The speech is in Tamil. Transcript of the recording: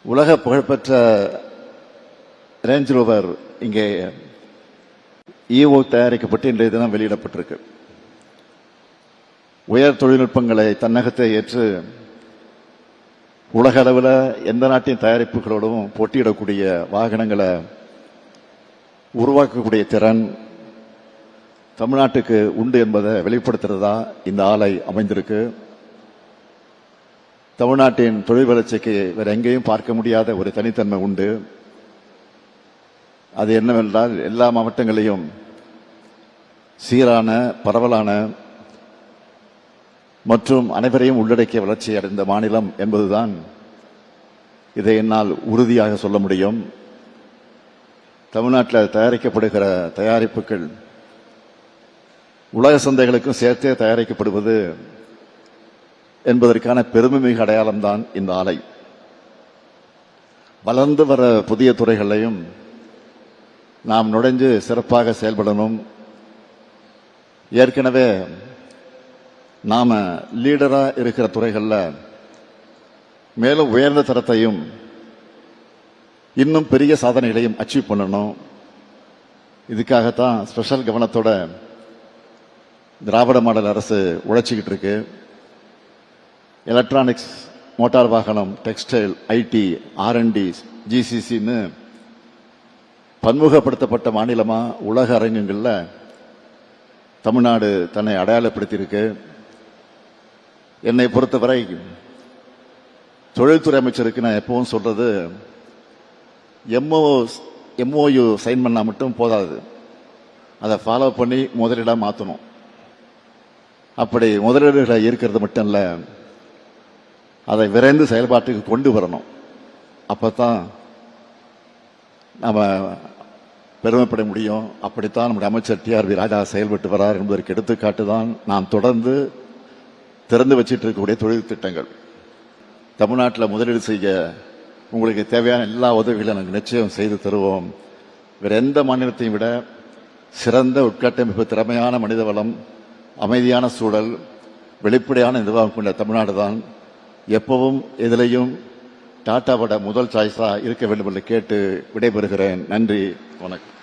உலக புகழ்பெற்ற ரேஞ்ச் ரோவர் இங்கே ஈவோ தயாரிக்கப்பட்டு இன்றைய தினம் வெளியிடப்பட்டிருக்கு. உயர் தொழில்நுட்பங்களை தன்னகத்தை ஏற்று உலக அளவில் எந்த நாட்டின் தயாரிப்புகளோடும் போட்டியிடக்கூடிய வாகனங்களை உருவாக்கக்கூடிய திறன் தமிழ்நாட்டுக்கு உண்டு என்பதை வெளிப்படுத்துறதா இந்த ஆலை அமைந்திருக்கு. தமிழ்நாட்டின் தொழில் வளர்ச்சிக்கு வேற எங்கேயும் பார்க்க முடியாத ஒரு தனித்தன்மை உண்டு. அது என்னவென்றால் எல்லா மாவட்டங்களையும் சீரான, பரவலான மற்றும் அனைவரையும் உள்ளடக்கிய வளர்ச்சி அடைந்த மாநிலம் என்பதுதான் இதை என்னால் உறுதியாக சொல்ல முடியும். தமிழ்நாட்டில் தயாரிக்கப்படுகிற தயாரிப்புகள் உலக சந்தைகளுக்கும் சேர்த்தே தயாரிக்கப்படுவது என்பதற்கான பெருமைமிகு அடையாளம்தான் இந்த ஆலை. வளர்ந்து வர புதிய துறைகளையும் நாம் நுழைஞ்சு சிறப்பாக செயல்படணும். ஏற்கனவே நாம லீடரா இருக்கிற துறைகளில் மேலும் உயர்ந்த தரத்தையும் இன்னும் பெரிய சாதனைகளையும் அச்சீவ் பண்ணணும். இதுக்காகத்தான் ஸ்பெஷல் கவனத்தோட திராவிட மாடல் அரசு உழைச்சிக்கிட்டு இருக்கு. எலக்ட்ரானிக்ஸ், மோட்டார் வாகனம், டெக்ஸ்டைல், ஐடி, R&D, GCCன்னு பன்முகப்படுத்தப்பட்ட மாநிலமா உலக அரங்கங்களில் தமிழ்நாடு தன்னை அடையாளப்படுத்தியிருக்கு. என்னை பொறுத்தவரை தொழில்துறை அமைச்சருக்கு நான் எப்பவும் சொல்றது, MOU சைன் பண்ணா மட்டும் போதாது, அதை ஃபாலோ பண்ணி முதலீடா மாற்றணும். அப்படி முதலீடுகளை இருக்கிறது மட்டும் இல்லை, அதை விரைந்து செயல்பாட்டுக்கு கொண்டு வரணும். அப்பதான் நம்ம பெருமைப்பட முடியும். அப்படித்தான் நம்முடைய அமைச்சர் TRV ராஜா செயல்பட்டு வரார் என்பதற்கு எடுத்துக்காட்டு தான் நாம் தொடர்ந்து திறந்து வச்சிட்டு இருக்கக்கூடிய தொழில் திட்டங்கள். தமிழ்நாட்டில் முதலீடு செய்ய உங்களுக்கு தேவையான எல்லா உதவிகளும் நாங்கள் நிச்சயம் செய்து தருவோம். வேற எந்த மாநிலத்தையும் விட சிறந்த உட்கட்டமைப்பு, திறமையான மனித வளம், அமைதியான சூழல், வெளிப்படையான நிர்வாகம் கொண்ட தமிழ்நாடு தான் எப்பவும் எதிலையும் டாட்டாவோட முதல் சாய்ஸா இருக்க வேண்டும் என்று கேட்டு விடைபெறுகிறேன். நன்றி, வணக்கம்.